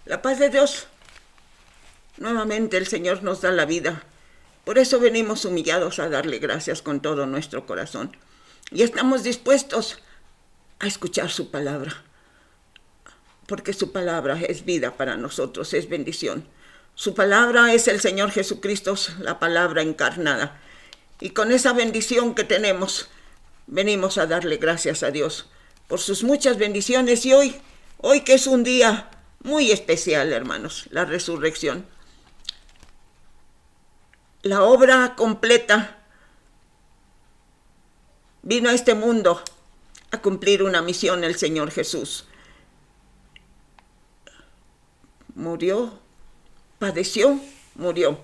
La paz de Dios. Nuevamente el Señor nos da la vida. Por eso venimos humillados a darle gracias con todo nuestro corazón. Y estamos dispuestos a escuchar su palabra. Porque su palabra es vida para nosotros, es bendición. Su palabra es el Señor Jesucristo, la palabra encarnada. Y con esa bendición que tenemos, venimos a darle gracias a Dios por sus muchas bendiciones. Y hoy que es un día muy especial, hermanos, la resurrección. La obra completa vino a este mundo a cumplir una misión el Señor Jesús. Murió, padeció, murió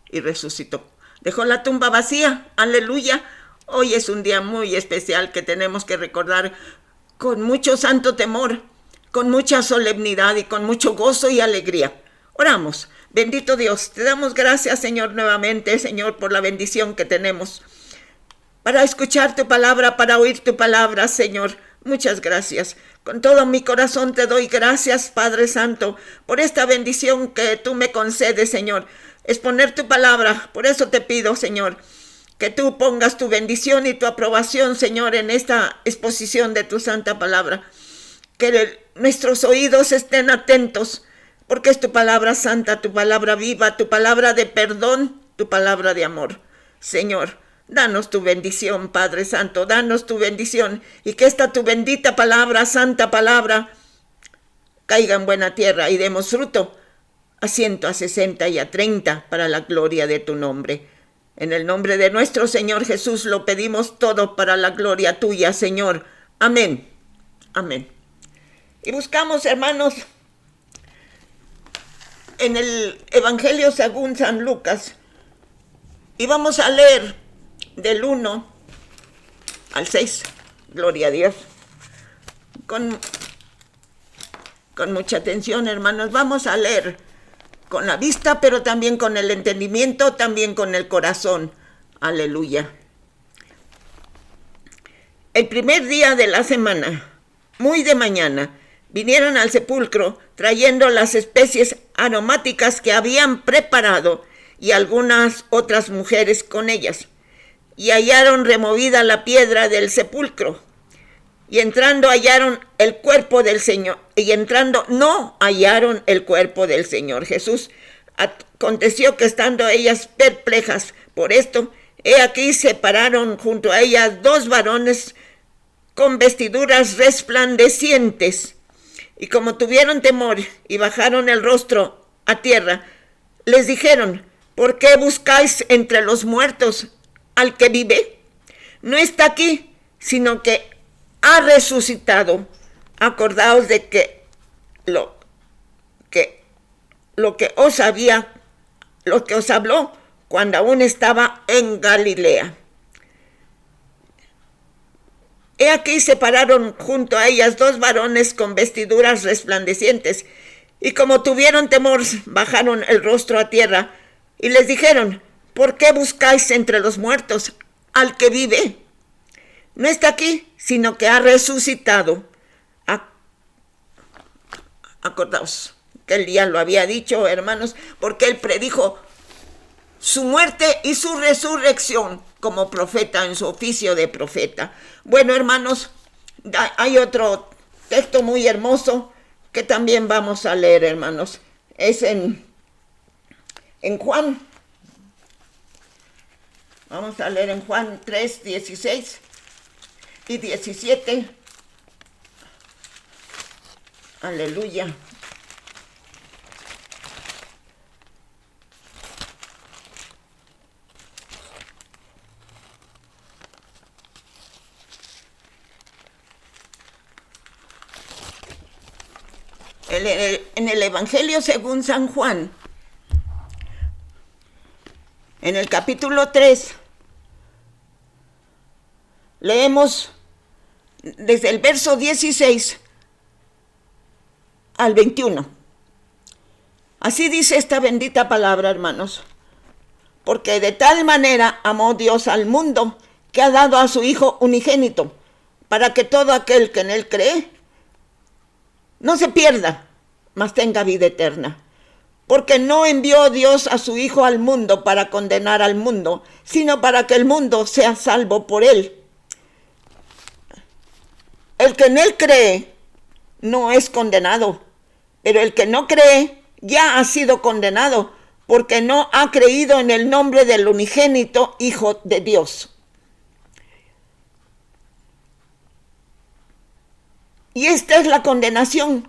y resucitó. Dejó la tumba vacía, aleluya. Hoy es un día muy especial que tenemos que recordar con mucho santo temor, con mucha solemnidad y con mucho gozo y alegría. Oramos. Bendito Dios, te damos gracias, Señor, nuevamente, Señor, por la bendición que tenemos para escuchar tu palabra, para oír tu palabra, Señor. Muchas gracias. Con todo mi corazón te doy gracias, Padre Santo, por esta bendición que tú me concedes, Señor. Exponer tu palabra. Por eso te pido, Señor, que tú pongas tu bendición y tu aprobación, Señor, en esta exposición de tu santa palabra. Que nuestros oídos estén atentos, porque es tu palabra santa, tu palabra viva, tu palabra de perdón, tu palabra de amor. Señor, danos tu bendición, Padre Santo, danos tu bendición, y que esta tu bendita palabra, santa palabra, caiga en buena tierra y demos fruto a 100, a 60 y a 30 para la gloria de tu nombre. En el nombre de nuestro Señor Jesús lo pedimos todo para la gloria tuya, Señor. Amén. Amén. Y buscamos, hermanos, en el Evangelio según San Lucas, y vamos a leer del 1 al 6, gloria a Dios, con mucha atención, hermanos. Vamos a leer con la vista, pero también con el entendimiento, también con el corazón, aleluya. El primer día de la semana, muy de mañana, vinieron al sepulcro trayendo las especies aromáticas que habían preparado y algunas otras mujeres con ellas. Y hallaron removida la piedra del sepulcro. Y entrando hallaron el cuerpo del Señor. Y entrando no hallaron el cuerpo del Señor Jesús. Aconteció que estando ellas perplejas por esto, he aquí se pararon junto a ellas dos varones con vestiduras resplandecientes. Y como tuvieron temor y bajaron el rostro a tierra, les dijeron: ¿por qué buscáis entre los muertos al que vive? No está aquí, sino que ha resucitado. Acordaos de que lo que os habló cuando aún estaba en Galilea. He aquí se pararon junto a ellas dos varones con vestiduras resplandecientes, y como tuvieron temor, bajaron el rostro a tierra, y les dijeron: ¿por qué buscáis entre los muertos al que vive? No está aquí, sino que ha resucitado. Acordaos que él ya lo había dicho, hermanos, porque él predijo su muerte y su resurrección como profeta en su oficio de profeta. Bueno, hermanos, hay otro texto muy hermoso que también vamos a leer, hermanos. Es en Juan. Vamos a leer en Juan 3, 16 y 17. Aleluya. En el Evangelio según San Juan, en el capítulo 3, leemos desde el verso 16 al 21. Así dice esta bendita palabra, hermanos: porque de tal manera amó Dios al mundo, que ha dado a su Hijo unigénito, para que todo aquel que en él cree no se pierda, mas tenga vida eterna. Porque no envió Dios a su Hijo al mundo para condenar al mundo, sino para que el mundo sea salvo por él. El que en él cree no es condenado, pero el que no cree ya ha sido condenado, porque no ha creído en el nombre del unigénito Hijo de Dios. Y esta es la condenación,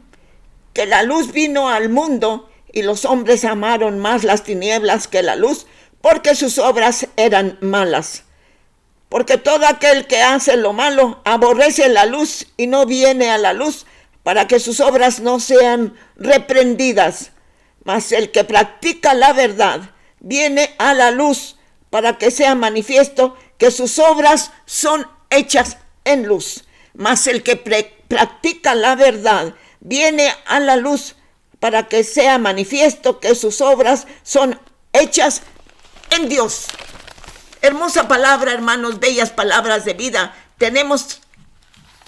que la luz vino al mundo y los hombres amaron más las tinieblas que la luz, porque sus obras eran malas. Porque todo aquel que hace lo malo aborrece la luz y no viene a la luz, para que sus obras no sean reprendidas. Mas el que practica la verdad viene a la luz, para que sea manifiesto que sus obras son hechas en luz. Mas el que practica la verdad viene a la luz, para que sea manifiesto que sus obras son hechas en Dios. Hermosa palabra, hermanos, bellas palabras de vida tenemos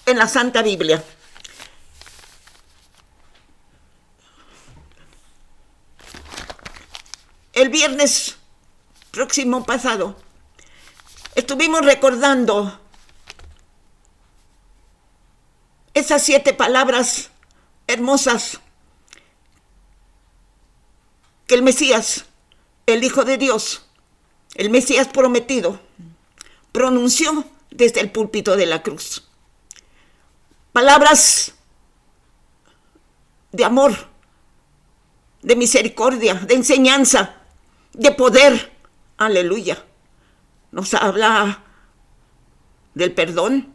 en la Santa Biblia. El viernes próximo pasado estuvimos recordando esas 7 palabras hermosas que el Mesías, el Hijo de Dios, el Mesías prometido, pronunció desde el púlpito de la cruz. Palabras de amor, de misericordia, de enseñanza, de poder. Aleluya. Nos habla del perdón,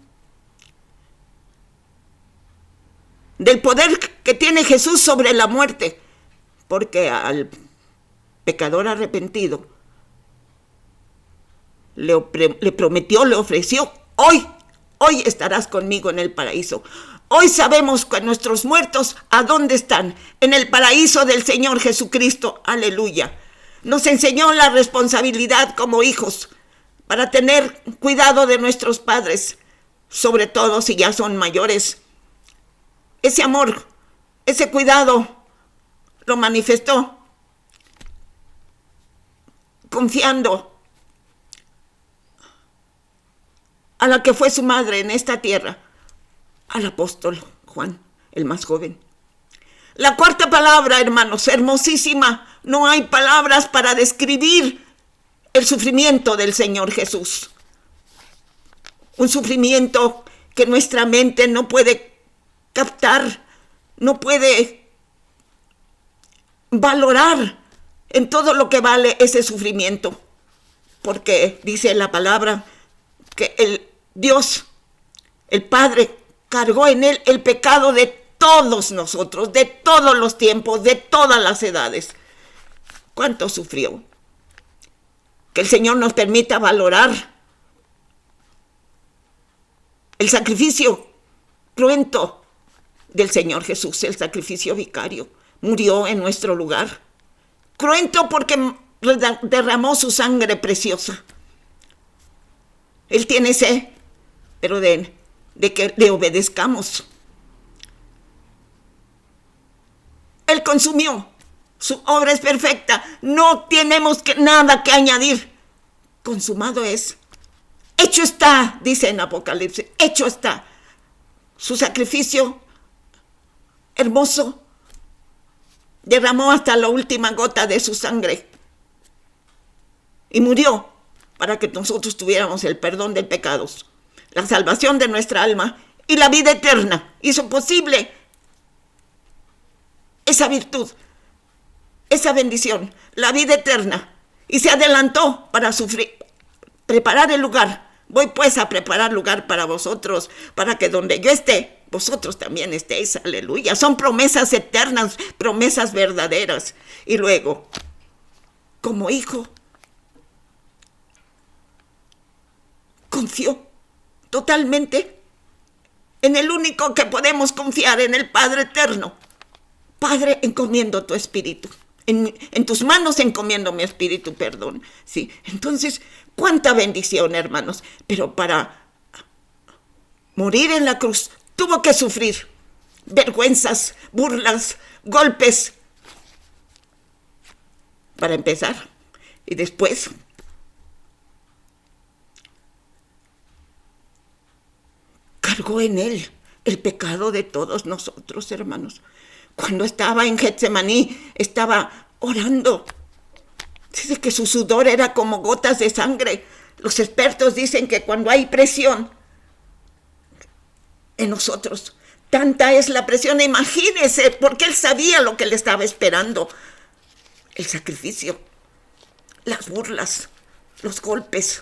del poder que tiene Jesús sobre la muerte, porque al pecador arrepentido le prometió, le ofreció: hoy estarás conmigo en el paraíso. Hoy sabemos que nuestros muertos, ¿a dónde están? En el paraíso del Señor Jesucristo. Aleluya. Nos enseñó la responsabilidad como hijos para tener cuidado de nuestros padres, sobre todo si ya son mayores. Ese amor, ese cuidado lo manifestó confiando a la que fue su madre en esta tierra, al apóstol Juan, el más joven. La 4ª palabra, hermanos, hermosísima. No hay palabras para describir el sufrimiento del Señor Jesús. Un sufrimiento que nuestra mente no puede captar, no puede valorar en todo lo que vale ese sufrimiento. Porque dice la palabra que el Dios, el Padre, cargó en él el pecado de todos nosotros, de todos los tiempos, de todas las edades. ¿Cuánto sufrió? Que el Señor nos permita valorar el sacrificio cruento del Señor Jesús, el sacrificio vicario. Murió en nuestro lugar. Cruento porque derramó su sangre preciosa. Él tiene sed, pero de que le obedezcamos. Él consumió. Su obra es perfecta. No tenemos nada que añadir. Consumado es. Hecho está, dice en Apocalipsis. Hecho está. Su sacrificio hermoso derramó hasta la última gota de su sangre. Y murió para que nosotros tuviéramos el perdón de pecados, la salvación de nuestra alma y la vida eterna. Hizo posible esa virtud, esa bendición, la vida eterna. Y se adelantó para preparar el lugar. Voy pues a preparar lugar para vosotros, para que donde yo esté, vosotros también estéis. Aleluya. Son promesas eternas, promesas verdaderas. Y luego, como hijo, confió totalmente en el único que podemos confiar, en el Padre eterno. Padre, encomiendo tu espíritu. En tus manos encomiendo mi espíritu, perdón. Sí, entonces, cuánta bendición, hermanos. Pero para morir en la cruz, tuvo que sufrir. vergüenzas, burlas, golpes, para empezar. Y después cargó en él el pecado de todos nosotros, hermanos. Cuando estaba en Getsemaní, estaba orando. Dice que su sudor era como gotas de sangre. Los expertos dicen que cuando hay presión en nosotros, tanta es la presión, imagínese, porque él sabía lo que le estaba esperando. El sacrificio, las burlas, los golpes,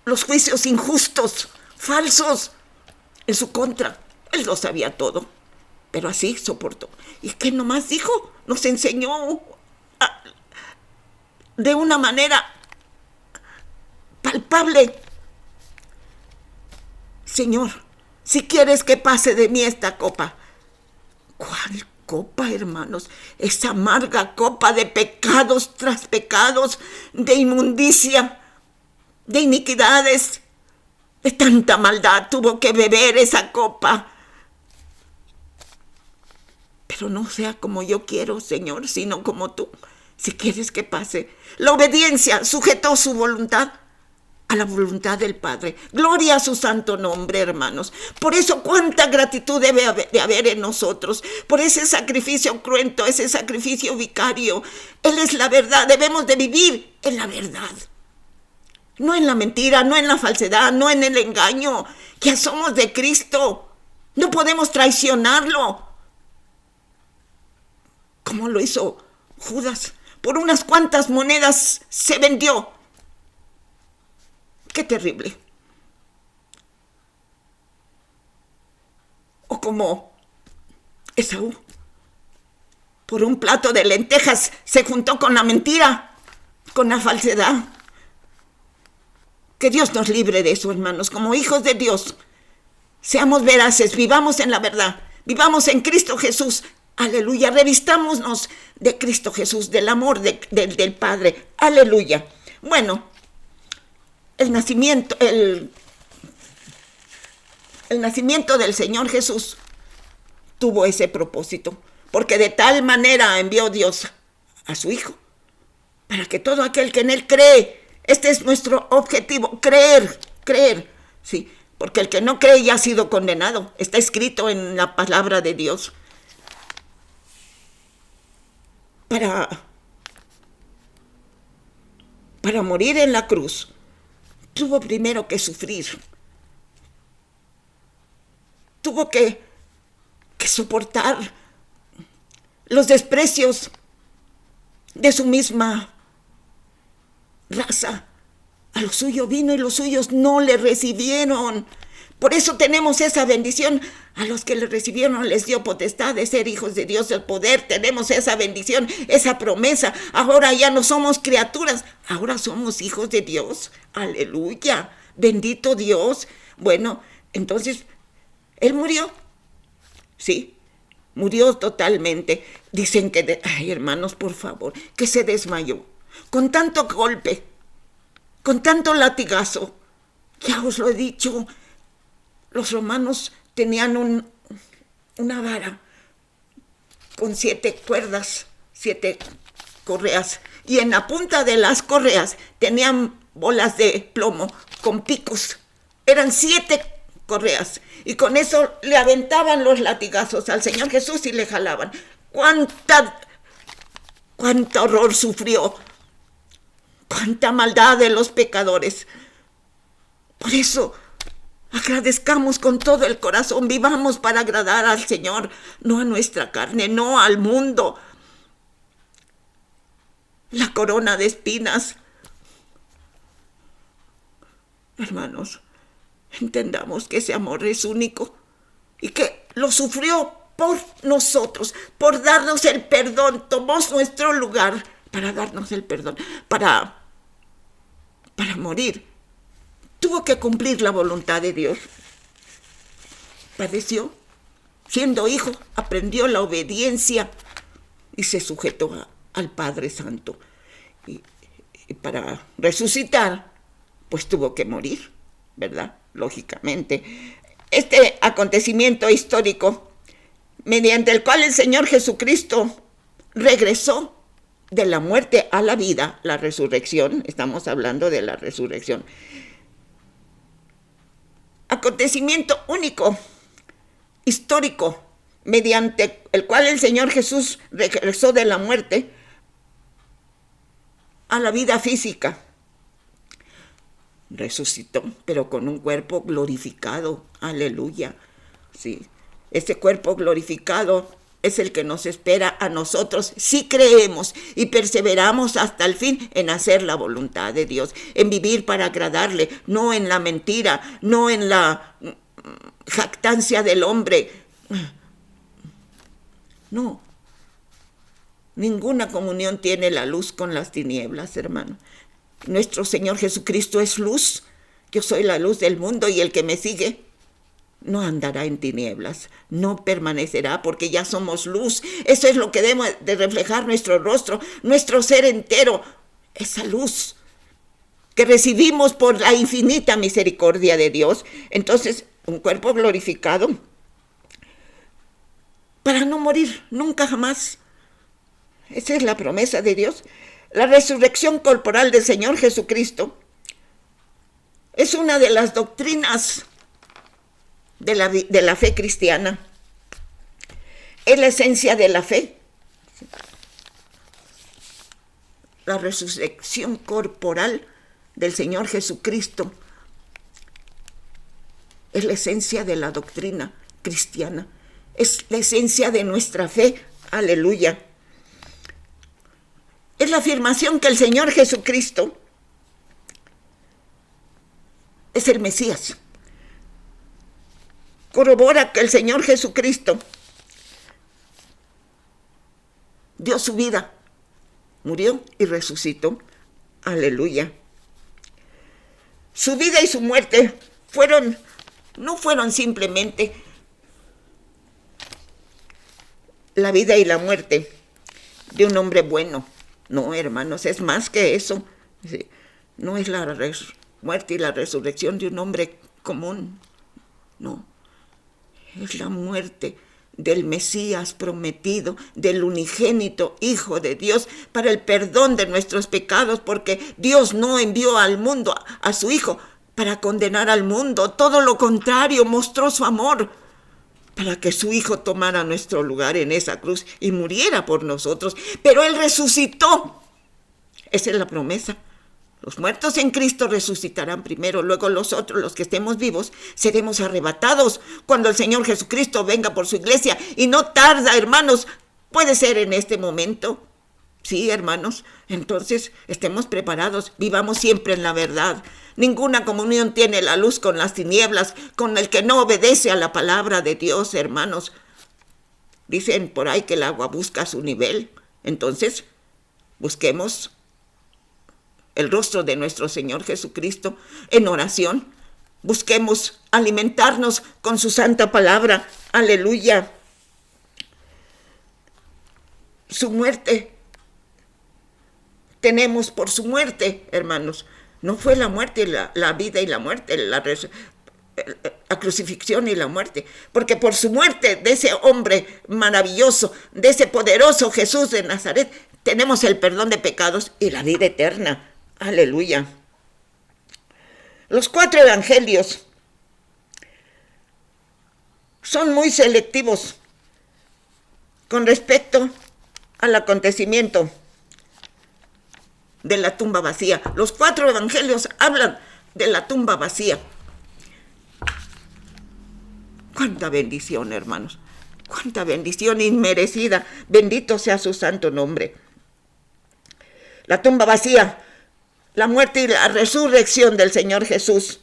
los juicios injustos, falsos, en su contra. Él lo sabía todo, pero así soportó. ¿Y qué nomás dijo? Nos enseñó de una manera palpable: Señor, si quieres que pase de mí esta copa. ¿Cuál copa, hermanos? Esa amarga copa de pecados tras pecados, de inmundicia, de iniquidades, de tanta maldad. Tuvo que beber esa copa. Pero no sea como yo quiero, Señor, sino como tú. Si quieres que pase. La obediencia sujetó su voluntad a la voluntad del Padre. Gloria a su santo nombre, hermanos. Por eso cuánta gratitud debe de haber en nosotros, por ese sacrificio cruento, ese sacrificio vicario. Él es la verdad, debemos de vivir en la verdad. No en la mentira, no en la falsedad, no en el engaño. Ya somos de Cristo. No podemos traicionarlo, como lo hizo Judas. Por unas cuantas monedas se vendió. ¡Qué terrible! O como Esaú, por un plato de lentejas se juntó con la mentira, con la falsedad. Que Dios nos libre de eso, hermanos. Como hijos de Dios, seamos veraces, vivamos en la verdad, vivamos en Cristo Jesús. Aleluya, revistámonos de Cristo Jesús, del amor del Padre. Aleluya. Bueno, el nacimiento del Señor Jesús tuvo ese propósito, porque de tal manera envió Dios a su Hijo, para que todo aquel que en Él cree, este es nuestro objetivo, creer, sí, porque el que no cree ya ha sido condenado, está escrito en la palabra de Dios. Para morir en la cruz, tuvo primero que sufrir. Tuvo que soportar los desprecios de su misma raza. A lo suyo vino y los suyos no le recibieron. Por eso tenemos esa bendición. A los que le recibieron les dio potestad de ser hijos de Dios, el poder. Tenemos esa bendición, esa promesa. Ahora ya no somos criaturas, ahora somos hijos de Dios. Aleluya, bendito Dios. Bueno, entonces, Él murió. Sí, murió totalmente. Dicen que, ay, hermanos, por favor, que se desmayó. Con tanto golpe, con tanto latigazo. Ya os lo he dicho, los romanos tenían una vara con 7 cuerdas, 7 correas, y en la punta de las correas tenían bolas de plomo con picos. Eran 7 correas, y con eso le aventaban los latigazos al Señor Jesús y le jalaban. ¡Cuánto horror sufrió! ¡Cuánta maldad de los pecadores! Por eso, agradezcamos con todo el corazón, vivamos para agradar al Señor, no a nuestra carne, no al mundo. La corona de espinas. Hermanos, entendamos que ese amor es único y que lo sufrió por nosotros, por darnos el perdón. Tomó nuestro lugar para darnos el perdón, para morir. Tuvo que cumplir la voluntad de Dios. Padeció. Siendo hijo, aprendió la obediencia y se sujetó al Padre Santo. Y para resucitar, pues tuvo que morir, ¿verdad? Lógicamente. este acontecimiento histórico mediante el cual el Señor Jesucristo regresó de la muerte a la vida, la resurrección, estamos hablando de la resurrección. Acontecimiento único, histórico, mediante el cual el Señor Jesús regresó de la muerte a la vida física. Resucitó, pero con un cuerpo glorificado. Aleluya. Sí. Este cuerpo glorificado es el que nos espera a nosotros si creemos y perseveramos hasta el fin en hacer la voluntad de Dios, en vivir para agradarle, no en la mentira, no en la jactancia del hombre. No. Ninguna comunión tiene la luz con las tinieblas, hermano. Nuestro Señor Jesucristo es luz. Yo soy la luz del mundo y el que me sigue no andará en tinieblas, no permanecerá porque ya somos luz. Eso es lo que debe de reflejar nuestro rostro, nuestro ser entero, esa luz que recibimos por la infinita misericordia de Dios. Entonces, un cuerpo glorificado para no morir nunca jamás. Esa es la promesa de Dios. La resurrección corporal del Señor Jesucristo es una de las doctrinas de la fe cristiana. Es la esencia de la fe. La resurrección corporal del Señor Jesucristo es la esencia de la doctrina cristiana. Es la esencia de nuestra fe. Aleluya. Es la afirmación que el Señor Jesucristo es el Mesías. Corrobora que el Señor Jesucristo dio su vida, murió y resucitó. Aleluya. Su vida y su muerte no fueron simplemente la vida y la muerte de un hombre bueno. No, hermanos, es más que eso. No es la muerte y la resurrección de un hombre común. No. Es la muerte del Mesías prometido, del unigénito Hijo de Dios, para el perdón de nuestros pecados, porque Dios no envió al mundo a su Hijo para condenar al mundo. Todo lo contrario, mostró su amor para que su Hijo tomara nuestro lugar en esa cruz y muriera por nosotros. Pero Él resucitó. Esa es la promesa. Los muertos en Cristo resucitarán primero, luego los otros, los que estemos vivos, seremos arrebatados cuando el Señor Jesucristo venga por su iglesia. Y no tarda, hermanos, puede ser en este momento. Sí, hermanos, entonces estemos preparados, vivamos siempre en la verdad. Ninguna comunión tiene la luz con las tinieblas, con el que no obedece a la palabra de Dios, hermanos. Dicen por ahí que el agua busca su nivel. Entonces, busquemos el rostro de nuestro Señor Jesucristo en oración. Busquemos alimentarnos con su santa palabra. Aleluya. Su muerte. Tenemos por su muerte, hermanos. No fue la muerte, la vida y la muerte, la crucifixión y la muerte. Porque por su muerte de ese hombre maravilloso, de ese poderoso Jesús de Nazaret, tenemos el perdón de pecados y la vida eterna. Aleluya. Los 4 evangelios son muy selectivos con respecto al acontecimiento de la tumba vacía. Los 4 evangelios hablan de la tumba vacía. Cuánta bendición, hermanos. Cuánta bendición inmerecida. Bendito sea su santo nombre. La tumba vacía, la muerte y la resurrección del Señor Jesús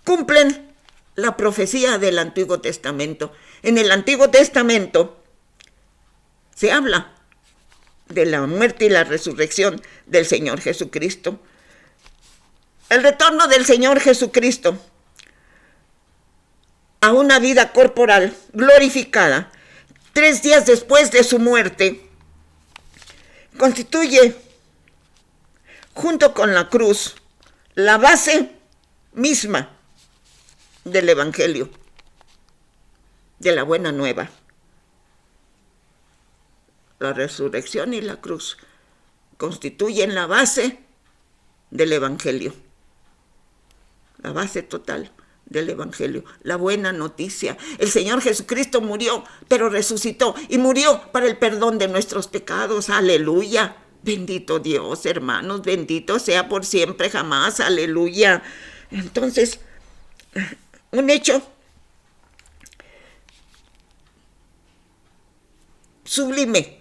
cumplen la profecía del Antiguo Testamento. En el Antiguo Testamento se habla de la muerte y la resurrección del Señor Jesucristo. El retorno del Señor Jesucristo a una vida corporal glorificada 3 días después de su muerte constituye, junto con la cruz, la base misma del Evangelio, de la buena nueva. La resurrección y la cruz constituyen la base del Evangelio, la base total del Evangelio, la buena noticia. El Señor Jesucristo murió, pero resucitó y murió para el perdón de nuestros pecados. Aleluya. Bendito Dios, hermanos, bendito sea por siempre, jamás. Aleluya. Entonces, un hecho sublime,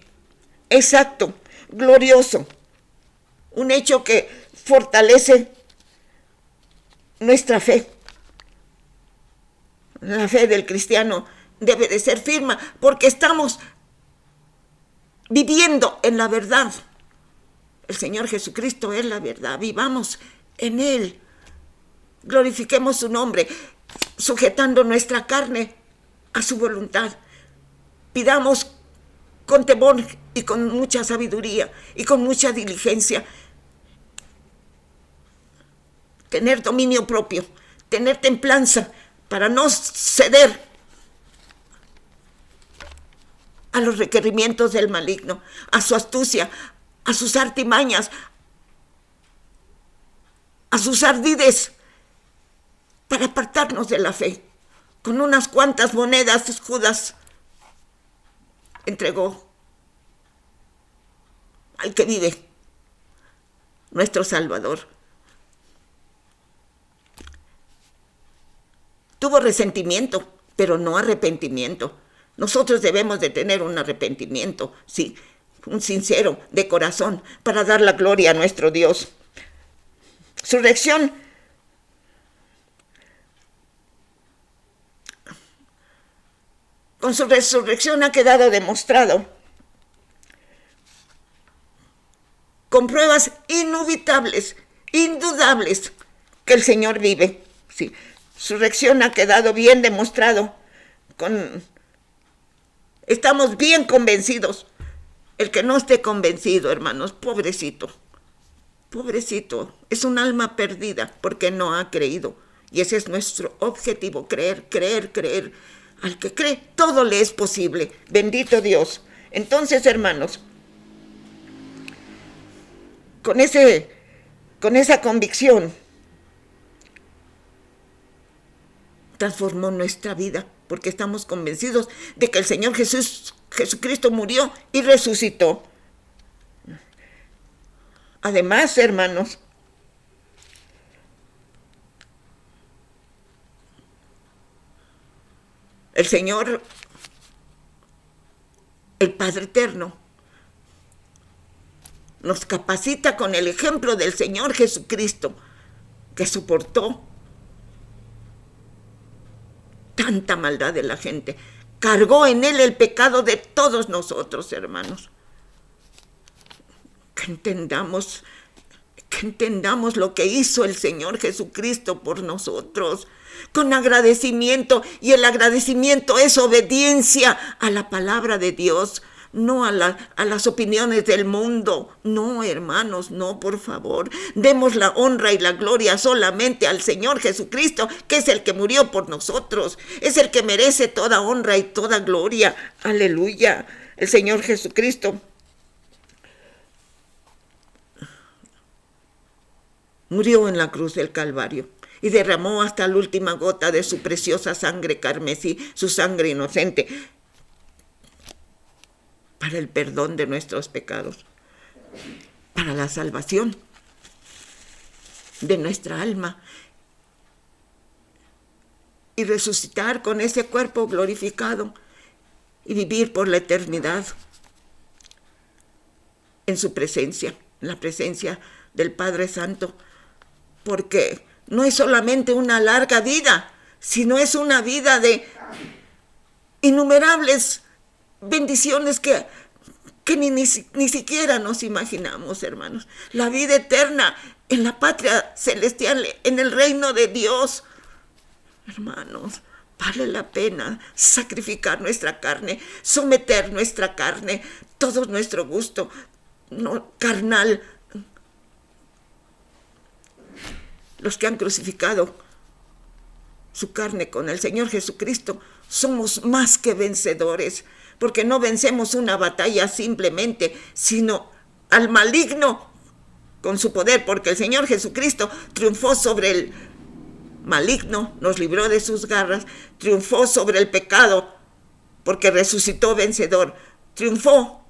exacto, glorioso, un hecho que fortalece nuestra fe. La fe del cristiano debe de ser firme porque estamos viviendo en la verdad. El Señor Jesucristo es la verdad, vivamos en Él. Glorifiquemos su nombre, sujetando nuestra carne a su voluntad. Pidamos con temor y con mucha sabiduría y con mucha diligencia tener dominio propio, tener templanza para no ceder a los requerimientos del maligno, a su astucia, a sus artimañas, a sus ardides, para apartarnos de la fe. Con unas cuantas monedas, Judas entregó al que vive, nuestro Salvador. Tuvo resentimiento, pero no arrepentimiento. Nosotros debemos de tener un arrepentimiento, sí, un sincero, de corazón, para dar la gloria a nuestro Dios. Su reacción con su resurrección ha quedado demostrado con pruebas indubitables, indudables, que el Señor vive. Sí, su reacción ha quedado bien demostrado. Estamos bien convencidos. El que no esté convencido, hermanos, pobrecito, es un alma perdida porque no ha creído. Y ese es nuestro objetivo, creer. Al que cree, todo le es posible. Bendito Dios. Entonces, hermanos, con esa convicción, transformó nuestra vida, porque estamos convencidos de que el Señor Jesucristo murió y resucitó. Además, hermanos, el Señor, el Padre Eterno, nos capacita con el ejemplo del Señor Jesucristo, que soportó tanta maldad de la gente. Cargó en Él el pecado de todos nosotros, hermanos. Que entendamos lo que hizo el Señor Jesucristo por nosotros, con agradecimiento, y el agradecimiento es obediencia a la palabra de Dios, no a las opiniones del mundo. No, hermanos, no, por favor. Demos la honra y la gloria solamente al Señor Jesucristo, que es el que murió por nosotros, es el que merece toda honra y toda gloria. Aleluya. El Señor Jesucristo murió en la cruz del Calvario y derramó hasta la última gota de su preciosa sangre carmesí, su sangre inocente, para el perdón de nuestros pecados, para la salvación de nuestra alma, y resucitar con ese cuerpo glorificado y vivir por la eternidad en su presencia, en la presencia del Padre Santo, porque no es solamente una larga vida, sino es una vida de innumerables bendiciones que ni siquiera nos imaginamos, hermanos. La vida eterna en la patria celestial, en el reino de Dios. Hermanos, vale la pena sacrificar nuestra carne, someter nuestra carne, todo nuestro gusto carnal. Los que han crucificado su carne con el Señor Jesucristo, somos más que vencedores, porque no vencemos una batalla simplemente, sino al maligno con su poder, porque el Señor Jesucristo triunfó sobre el maligno, nos libró de sus garras, triunfó sobre el pecado, porque resucitó vencedor, triunfó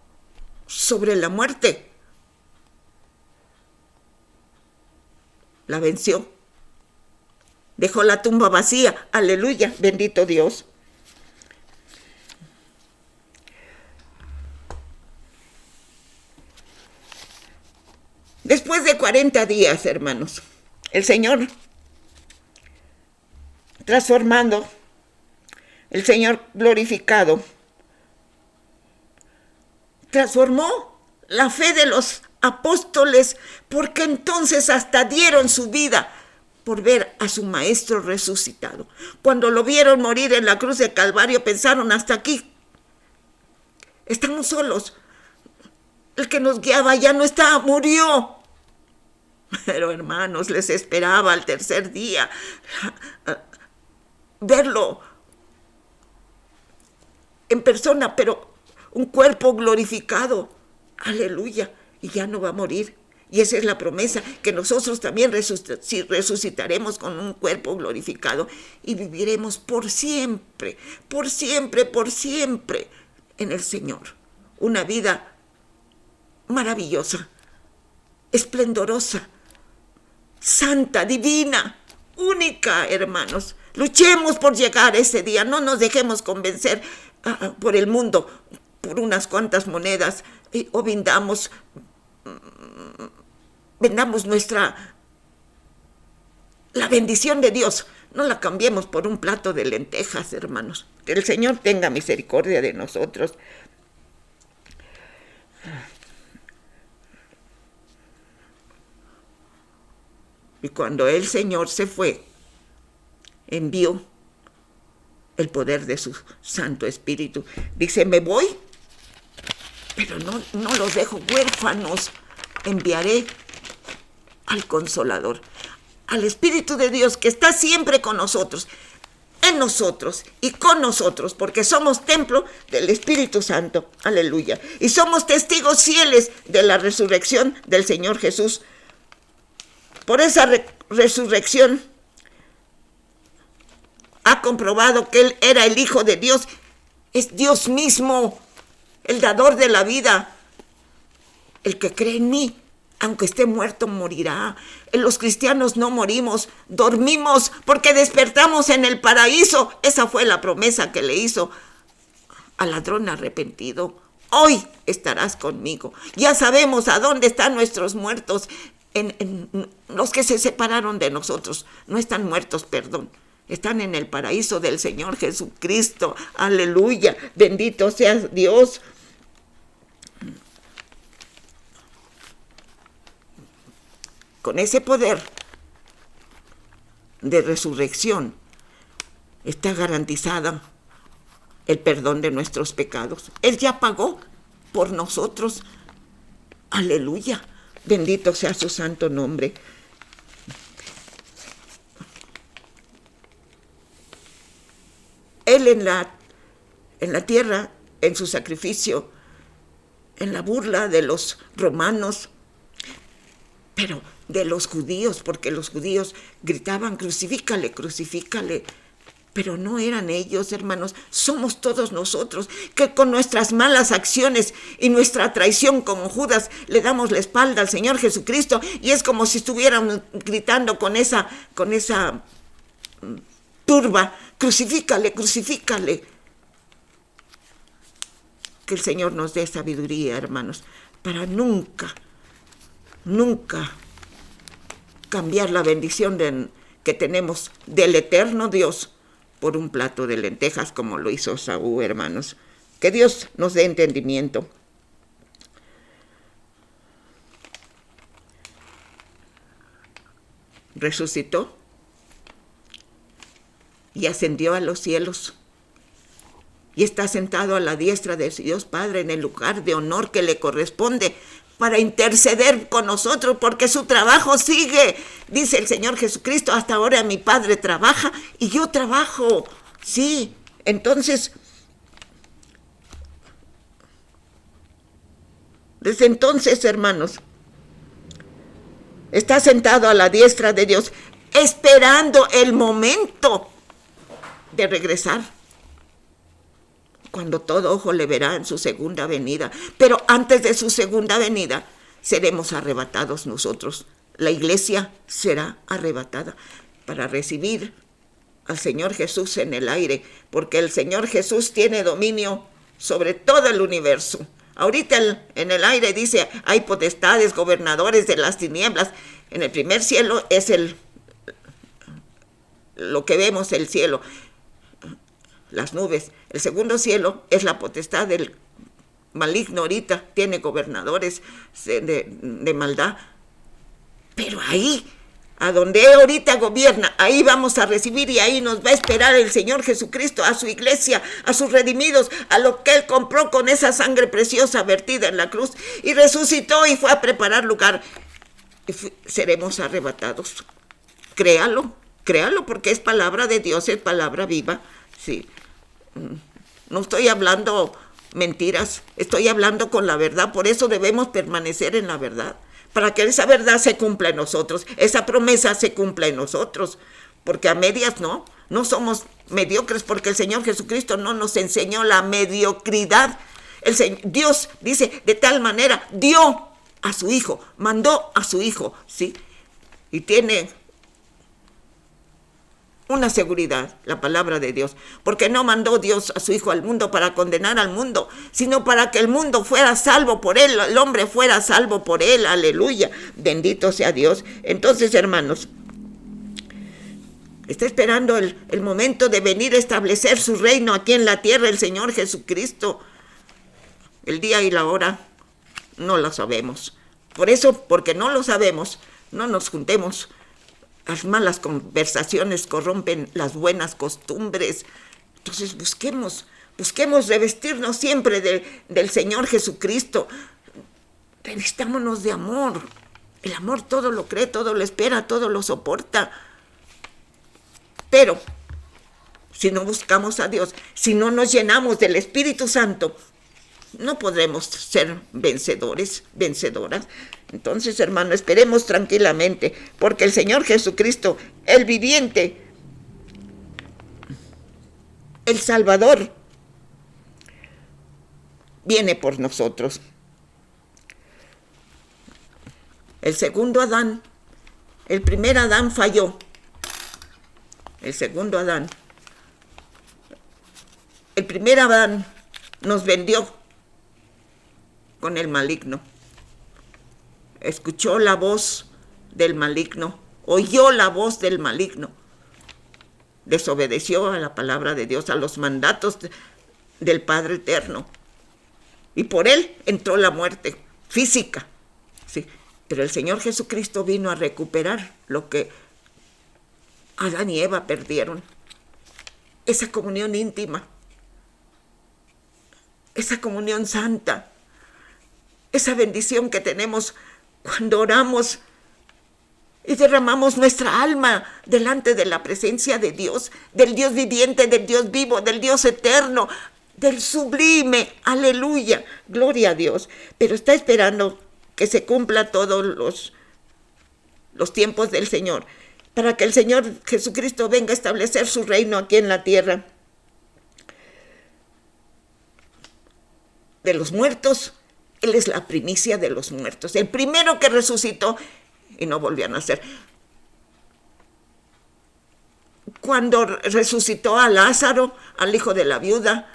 sobre la muerte, la venció, dejó la tumba vacía, aleluya, bendito Dios. Después de 40 días, hermanos, el Señor transformando, el Señor glorificado, transformó la fe de los apóstoles, porque entonces hasta dieron su vida por ver a su maestro resucitado. Cuando lo vieron morir en la cruz de Calvario, pensaron, hasta aquí, estamos solos. El que nos guiaba ya no está, murió. Pero hermanos, les esperaba al tercer día verlo en persona, pero un cuerpo glorificado. Aleluya. Y ya no va a morir. Y esa es la promesa, que nosotros también resucitaremos con un cuerpo glorificado y viviremos por siempre, por siempre, por siempre en el Señor. Una vida maravillosa, esplendorosa, santa, divina, única, hermanos. Luchemos por llegar a ese día, no nos dejemos convencer por el mundo, por unas cuantas monedas, o vendamos la bendición de Dios, no la cambiemos por un plato de lentejas, hermanos. Que el Señor tenga misericordia de nosotros. Y cuando el Señor se fue, envió el poder de su Santo Espíritu. Dice, me voy, pero no los dejo huérfanos. Enviaré al Consolador, al Espíritu de Dios, que está siempre con nosotros, en nosotros y con nosotros, porque somos templo del Espíritu Santo. Aleluya. Y somos testigos fieles de la resurrección del Señor Jesús. Por esa resurrección ha comprobado que Él era el Hijo de Dios. Es Dios mismo, el dador de la vida. El que cree en mí, aunque esté muerto, morirá. Los cristianos no morimos, dormimos porque despertamos en el paraíso. Esa fue la promesa que le hizo al ladrón arrepentido. Hoy estarás conmigo. Ya sabemos a dónde están nuestros muertos. En los que se separaron de nosotros. No están muertos, perdón. Están en el paraíso del Señor Jesucristo. Aleluya. Bendito sea Dios. Con ese poder de resurrección está garantizada el perdón de nuestros pecados. Él ya pagó por nosotros. Aleluya. Bendito sea su santo nombre. Él en la tierra, en su sacrificio, en la burla de los romanos, pero de los judíos, porque los judíos gritaban, crucifícale, crucifícale. Pero no eran ellos, hermanos, somos todos nosotros, que con nuestras malas acciones y nuestra traición como Judas le damos la espalda al Señor Jesucristo, y es como si estuviéramos gritando con esa turba, crucifícale, crucifícale. Que el Señor nos dé sabiduría, hermanos, para nunca cambiar la bendición que tenemos del eterno Dios por un plato de lentejas, como lo hizo Saúl, hermanos. Que Dios nos dé entendimiento. Resucitó y ascendió a los cielos y está sentado a la diestra de Dios Padre en el lugar de honor que le corresponde para interceder con nosotros, porque su trabajo sigue. Dice el Señor Jesucristo, hasta ahora mi Padre trabaja y yo trabajo. Sí, entonces, desde entonces, hermanos, está sentado a la diestra de Dios, esperando el momento de regresar, cuando todo ojo le verá en su segunda venida. Pero antes de su segunda venida, seremos arrebatados nosotros. La iglesia será arrebatada para recibir al Señor Jesús en el aire, porque el Señor Jesús tiene dominio sobre todo el universo. Ahorita en el aire dice, hay potestades, gobernadores de las tinieblas. En el primer cielo es lo que vemos, el cielo, las nubes. El segundo cielo es la potestad del maligno, ahorita tiene gobernadores de maldad. Pero ahí, a donde ahorita gobierna, ahí vamos a recibir y ahí nos va a esperar el Señor Jesucristo, a su iglesia, a sus redimidos, a lo que Él compró con esa sangre preciosa vertida en la cruz, y resucitó y fue a preparar lugar. Seremos arrebatados. Créalo, porque es palabra de Dios, es palabra viva. Sí. No estoy hablando mentiras, estoy hablando con la verdad. Por eso debemos permanecer en la verdad, para que esa verdad se cumpla en nosotros, esa promesa se cumpla en nosotros, porque a medias no somos mediocres, porque el Señor Jesucristo no nos enseñó la mediocridad. Dios dice, de tal manera dio a su Hijo, mandó a su Hijo, ¿sí? Y tiene una seguridad, la palabra de Dios, porque no mandó Dios a su Hijo al mundo para condenar al mundo, sino para que el mundo fuera salvo por Él, el hombre fuera salvo por Él. Aleluya, bendito sea Dios. Entonces, hermanos, está esperando el momento de venir a establecer su reino aquí en la tierra, el Señor Jesucristo. El día y la hora no lo sabemos. Por eso, porque no lo sabemos, no nos juntemos. Las malas conversaciones corrompen las buenas costumbres. Entonces busquemos revestirnos siempre del Señor Jesucristo. Revistámonos de amor. El amor todo lo cree, todo lo espera, todo lo soporta. Pero si no buscamos a Dios, si no nos llenamos del Espíritu Santo, no podremos ser vencedores, vencedoras. Entonces, hermano, esperemos tranquilamente, porque el Señor Jesucristo, el viviente, el Salvador, viene por nosotros. El segundo Adán, el primer Adán falló. El segundo Adán, el primer Adán nos vendió con el maligno. Escuchó la voz del maligno, oyó la voz del maligno, desobedeció a la palabra de Dios, a los mandatos del Padre Eterno, y por él entró la muerte física, sí. Pero el Señor Jesucristo vino a recuperar lo que Adán y Eva perdieron, esa comunión íntima, esa comunión santa, esa bendición que tenemos cuando oramos y derramamos nuestra alma delante de la presencia de Dios, del Dios viviente, del Dios vivo, del Dios eterno, del sublime. Aleluya, gloria a Dios. Pero está esperando que se cumpla todos los tiempos del Señor, para que el Señor Jesucristo venga a establecer su reino aquí en la tierra. De los muertos, Él es la primicia de los muertos, el primero que resucitó y no volvió a nacer. Cuando resucitó a Lázaro, al hijo de la viuda,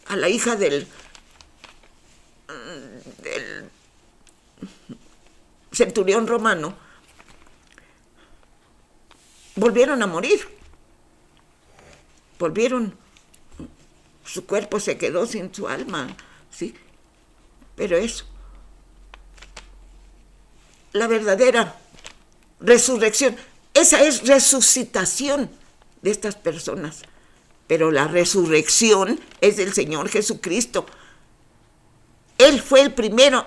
a la hija del centurión romano, volvieron a morir. Su cuerpo se quedó sin su alma, ¿sí? Pero eso, la verdadera resurrección, esa es resucitación de estas personas. Pero la resurrección es del Señor Jesucristo. Él fue el primero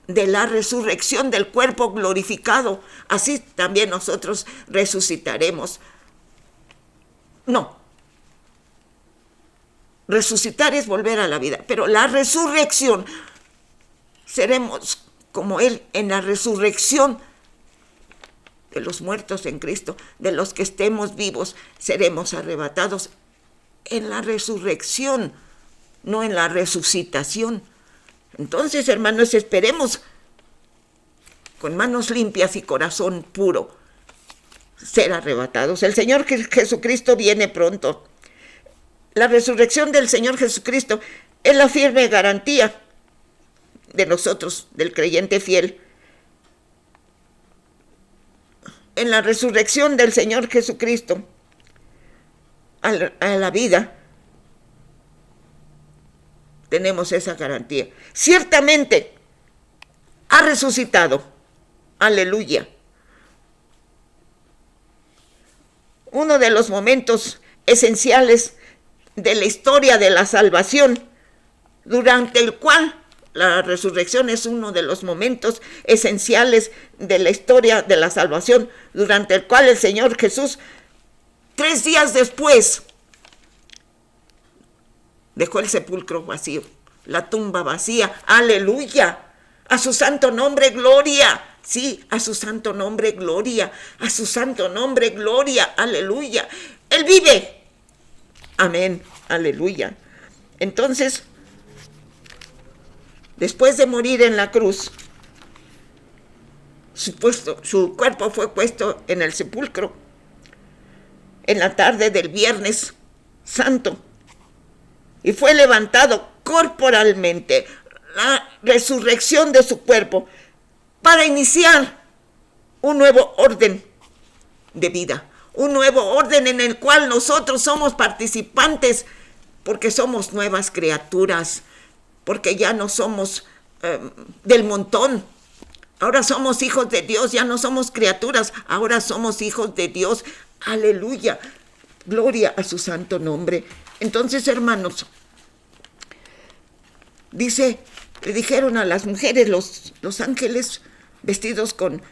de la resurrección del cuerpo glorificado. Así también nosotros resucitaremos. No. Resucitar es volver a la vida, pero la resurrección, seremos como Él en la resurrección de los muertos en Cristo, de los que estemos vivos, seremos arrebatados en la resurrección, no en la resucitación. Entonces, hermanos, esperemos con manos limpias y corazón puro ser arrebatados. El Señor Jesucristo viene pronto. La resurrección del Señor Jesucristo es la firme garantía de nosotros, del creyente fiel. En la resurrección del Señor Jesucristo a la vida tenemos esa garantía. Ciertamente ha resucitado. Aleluya. Uno de los momentos esenciales de la historia de la salvación, durante el cual la resurrección es uno de los momentos esenciales de la historia de la salvación, durante el cual el Señor Jesús, 3 días después, dejó el sepulcro vacío, la tumba vacía. Aleluya. A su santo nombre, gloria. Sí, a su santo nombre, gloria. A su santo nombre, gloria. Aleluya. Él vive. Amén. Aleluya. Entonces, después de morir en la cruz, su cuerpo fue puesto en el sepulcro en la tarde del Viernes Santo y fue levantado corporalmente, la resurrección de su cuerpo, para iniciar un nuevo orden de vida, un nuevo orden en el cual nosotros somos participantes, porque somos nuevas criaturas, porque ya no somos del montón. Ahora somos hijos de Dios, ya no somos criaturas, ahora somos hijos de Dios. Aleluya, gloria a su santo nombre. Entonces, hermanos, dice, le dijeron a las mujeres, los ángeles vestidos con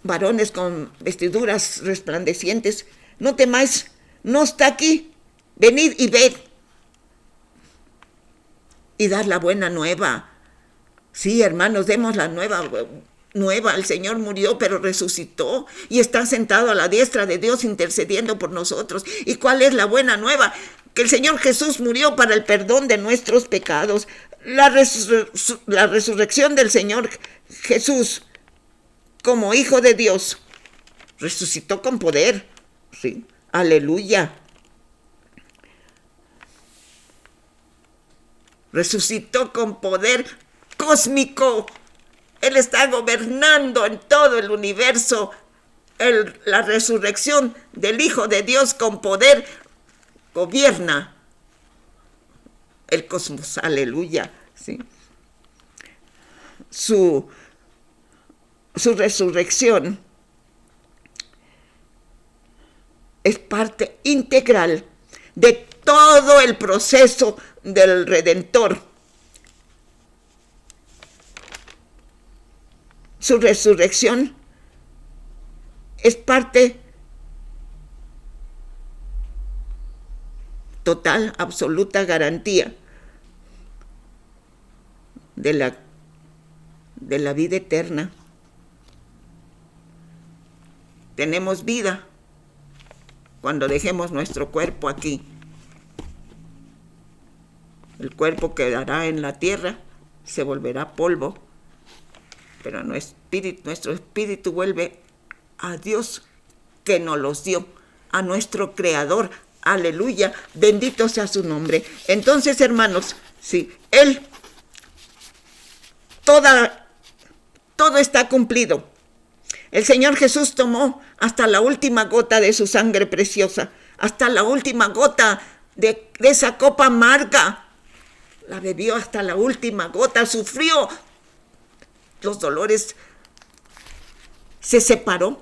varones con vestiduras resplandecientes, no temáis, no está aquí, venid y ved y dar la buena nueva. Sí, hermanos, demos la nueva. El Señor murió, pero resucitó y está sentado a la diestra de Dios intercediendo por nosotros. ¿Y cuál es la buena nueva? Que el Señor Jesús murió para el perdón de nuestros pecados. La resurrección del Señor Jesús como Hijo de Dios resucitó con poder. Sí, aleluya. Resucitó con poder cósmico. Él está gobernando en todo el universo. La resurrección del Hijo de Dios con poder gobierna el cosmos. Aleluya. ¿Sí? Su resurrección es parte integral de todo el proceso del Redentor. Su resurrección es parte total, absoluta garantía de la vida eterna. Tenemos vida cuando dejemos nuestro cuerpo aquí. El cuerpo quedará en la tierra, se volverá polvo, pero nuestro espíritu vuelve a Dios que nos los dio, a nuestro Creador. Aleluya, bendito sea su nombre. Entonces, hermanos, sí, todo está cumplido. El Señor Jesús tomó hasta la última gota de su sangre preciosa, hasta la última gota de esa copa amarga. La bebió hasta la última gota, sufrió los dolores, se separó.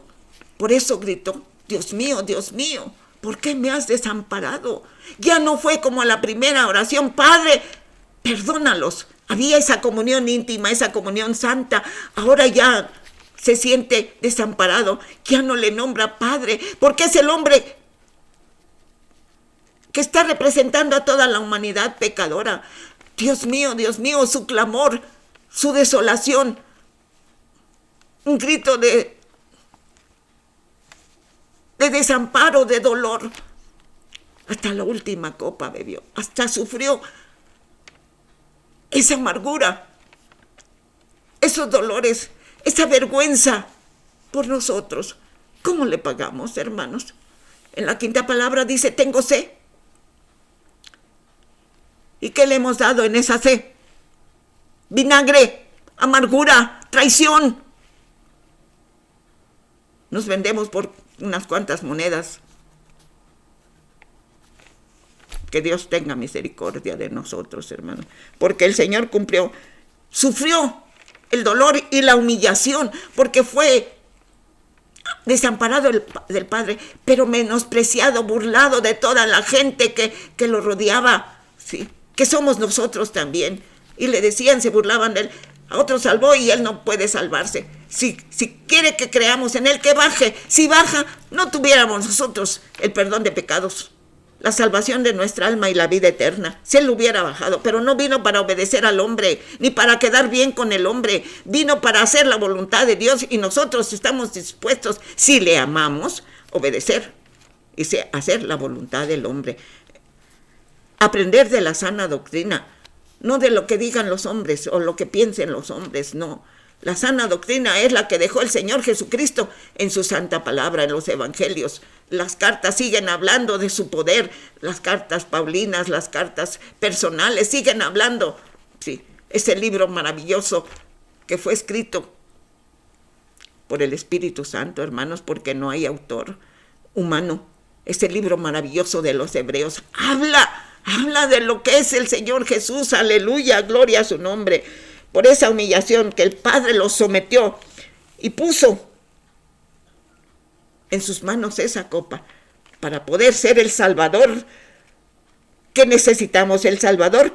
Por eso gritó, Dios mío, ¿por qué me has desamparado? Ya no fue como la primera oración, Padre, perdónalos. Había esa comunión íntima, esa comunión santa. Ahora ya se siente desamparado, ya no le nombra padre, porque es el hombre que está representando a toda la humanidad pecadora. Dios mío, su clamor, su desolación, un grito de desamparo, de dolor. Hasta la última copa bebió, hasta sufrió esa amargura, esos dolores, esa vergüenza por nosotros. ¿Cómo le pagamos, hermanos? En la quinta palabra dice, tengo sed. ¿Y qué le hemos dado en esa sed? Vinagre, amargura, traición. Nos vendemos por unas cuantas monedas. Que Dios tenga misericordia de nosotros, hermanos. Porque el Señor cumplió, sufrió el dolor y la humillación, porque fue desamparado del Padre, pero menospreciado, burlado de toda la gente que lo rodeaba, ¿sí? Que somos nosotros también. Y le decían, se burlaban de él. A otro salvó y él no puede salvarse. Si quiere que creamos en él, que baje. Si baja, no tuviéramos nosotros el perdón de pecados, la salvación de nuestra alma y la vida eterna. Si él hubiera bajado, pero no vino para obedecer al hombre, ni para quedar bien con el hombre. Vino para hacer la voluntad de Dios, y nosotros estamos dispuestos, si le amamos, obedecer y hacer la voluntad del hombre. Aprender de la sana doctrina, no de lo que digan los hombres o lo que piensen los hombres, no. La sana doctrina es la que dejó el Señor Jesucristo en su santa palabra, en los evangelios. Las cartas siguen hablando de su poder, las cartas paulinas, las cartas personales siguen hablando. Sí, ese libro maravilloso que fue escrito por el Espíritu Santo, hermanos, porque no hay autor humano. Ese libro maravilloso de los hebreos habla de lo que es el Señor Jesús. Aleluya, gloria a su nombre. Por esa humillación que el Padre los sometió y puso en sus manos esa copa para poder ser el Salvador que necesitamos, el Salvador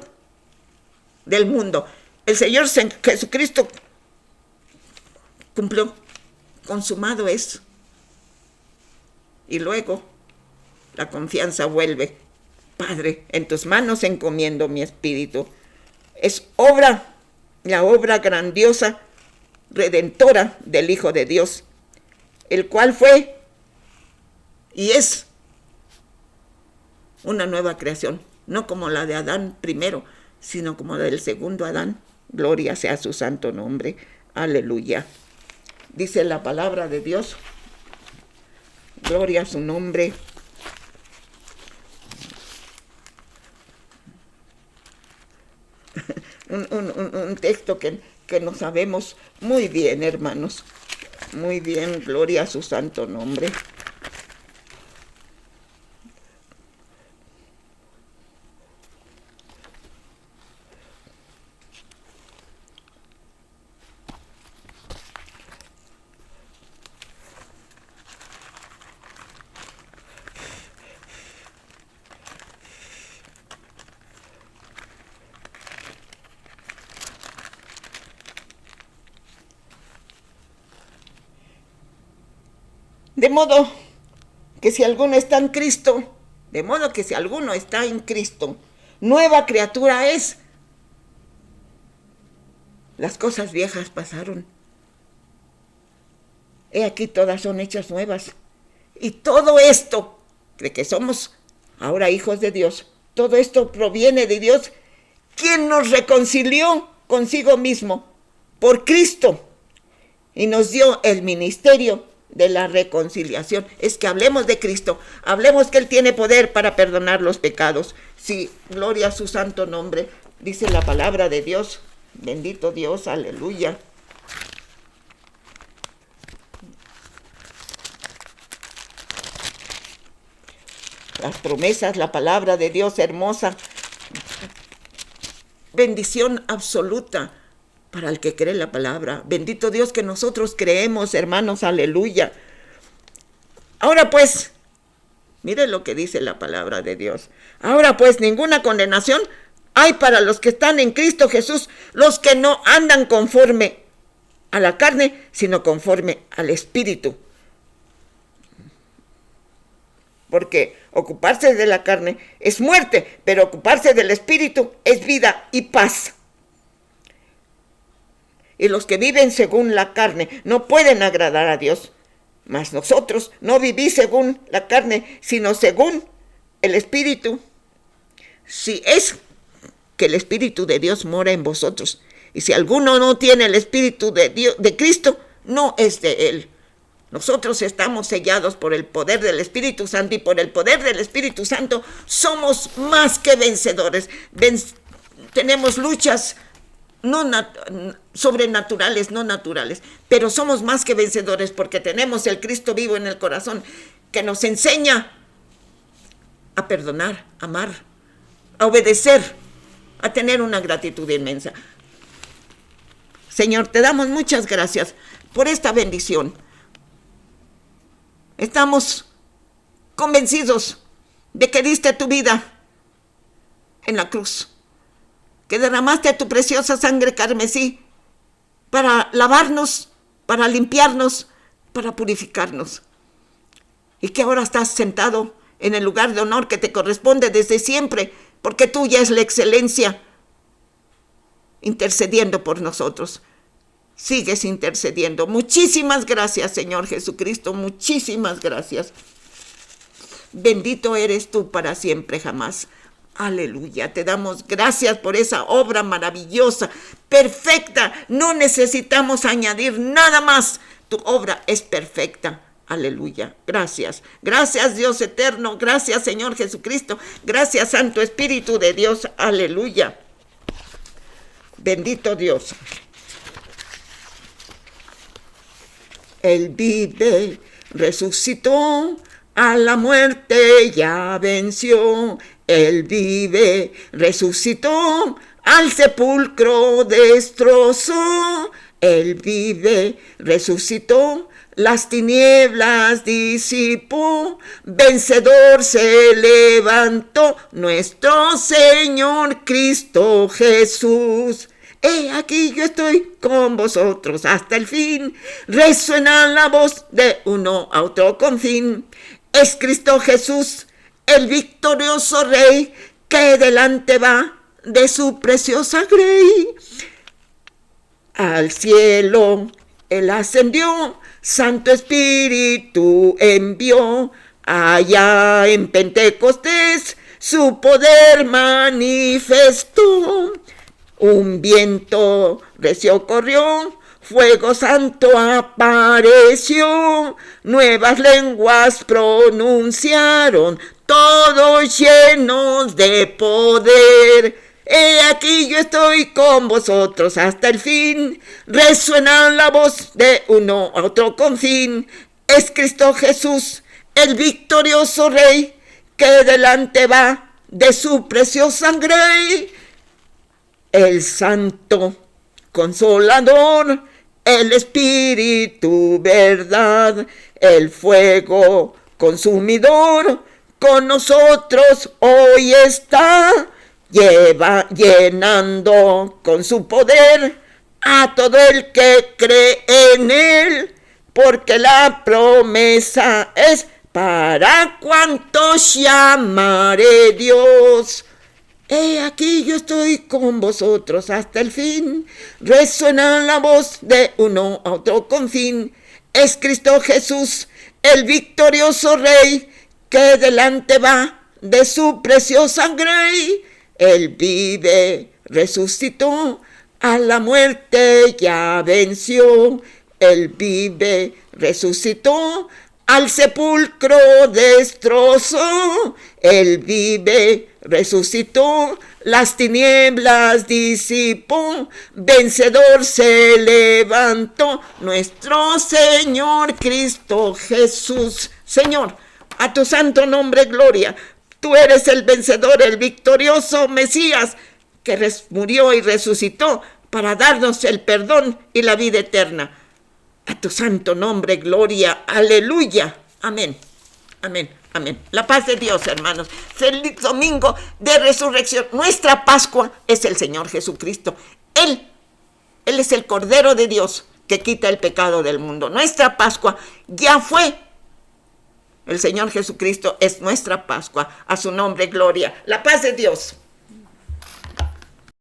del mundo. El Señor Jesucristo cumplió, consumado es. Y luego la confianza vuelve. Padre, en tus manos encomiendo mi espíritu. Es la obra grandiosa, redentora del Hijo de Dios, el cual fue y es una nueva creación, no como la de Adán primero, sino como la del segundo Adán. Gloria sea su santo nombre. Aleluya. Dice la palabra de Dios, gloria a su nombre. Un texto que no sabemos muy bien, hermanos. Muy bien, gloria a su santo nombre. De modo que si alguno está en Cristo, nueva criatura es. Las cosas viejas pasaron. He aquí todas son hechas nuevas. Y todo esto, de que somos ahora hijos de Dios, todo esto proviene de Dios, quien nos reconcilió consigo mismo por Cristo y nos dio el ministerio de la reconciliación. Es que hablemos de Cristo, hablemos que Él tiene poder para perdonar los pecados. Sí, gloria a su santo nombre, dice la palabra de Dios. Bendito Dios, aleluya. Las promesas, la palabra de Dios hermosa, bendición absoluta para el que cree la palabra. Bendito Dios que nosotros creemos, hermanos, aleluya. Ahora pues, mire lo que dice la palabra de Dios. Ahora pues, ninguna condenación hay para los que están en Cristo Jesús, los que no andan conforme a la carne, sino conforme al Espíritu. Porque ocuparse de la carne es muerte, pero ocuparse del Espíritu es vida y paz. Y los que viven según la carne no pueden agradar a Dios. Mas nosotros no vivís según la carne, sino según el Espíritu. Si es que el Espíritu de Dios mora en vosotros, y si alguno no tiene el Espíritu de Dios, de Cristo, no es de él. Nosotros estamos sellados por el poder del Espíritu Santo, y por el poder del Espíritu Santo somos más que vencedores. Tenemos luchas sobrenaturales, no naturales, pero somos más que vencedores porque tenemos el Cristo vivo en el corazón, que nos enseña a perdonar, a amar, a obedecer, a tener una gratitud inmensa. Señor, te damos muchas gracias por esta bendición. Estamos convencidos de que diste tu vida en la cruz, que derramaste tu preciosa sangre carmesí para lavarnos, para limpiarnos, para purificarnos. Y que ahora estás sentado en el lugar de honor que te corresponde desde siempre, porque tuya es la excelencia, intercediendo por nosotros. Sigues intercediendo. Muchísimas gracias, Señor Jesucristo, muchísimas gracias. Bendito eres tú para siempre, jamás. Aleluya, te damos gracias por esa obra maravillosa, perfecta. No necesitamos añadir nada más. Tu obra es perfecta. Aleluya, gracias. Gracias, Dios eterno. Gracias, Señor Jesucristo. Gracias, Santo Espíritu de Dios. Aleluya. Bendito Dios. Él vive, resucitó, a la muerte ya venció. Él vive, resucitó, al sepulcro destrozó. Él vive, resucitó, las tinieblas disipó. Vencedor se levantó nuestro Señor Cristo Jesús. He aquí yo estoy con vosotros hasta el fin. Resuena la voz de uno a otro con fin. Es Cristo Jesús, el victorioso Rey, que delante va de su preciosa grey. Al cielo Él ascendió, Santo Espíritu envió. Allá en Pentecostés su poder manifestó. Un viento recio corrió, fuego santo apareció, nuevas lenguas pronunciaron, todos llenos de poder. He aquí yo estoy con vosotros hasta el fin. Resuena la voz de uno a otro con fin. Es Cristo Jesús, el victorioso Rey, que delante va de su preciosa grey. El Santo Consolador, el Espíritu verdad, el fuego consumidor, con nosotros hoy está, llenando con su poder a todo el que cree en él, porque la promesa es para cuantos llamaré Dios. He aquí yo estoy con vosotros hasta el fin. Resuena la voz de uno a otro con fin. Es Cristo Jesús, el victorioso Rey, que delante va de su preciosa grey. Él vive, resucitó, a la muerte ya venció. Él vive, resucitó, al sepulcro destrozó. Él vive, resucitó, las tinieblas disipó, vencedor se levantó nuestro Señor Cristo Jesús. Señor, a tu santo nombre gloria. Tú eres el vencedor, el victorioso Mesías, que murió y resucitó para darnos el perdón y la vida eterna. A tu santo nombre gloria. Aleluya. Amén. Amén. Amén. La paz de Dios, hermanos. Feliz domingo de resurrección. Nuestra Pascua es el Señor Jesucristo. Él es el Cordero de Dios que quita el pecado del mundo. Nuestra Pascua ya fue. El Señor Jesucristo es nuestra Pascua. A su nombre, gloria. La paz de Dios.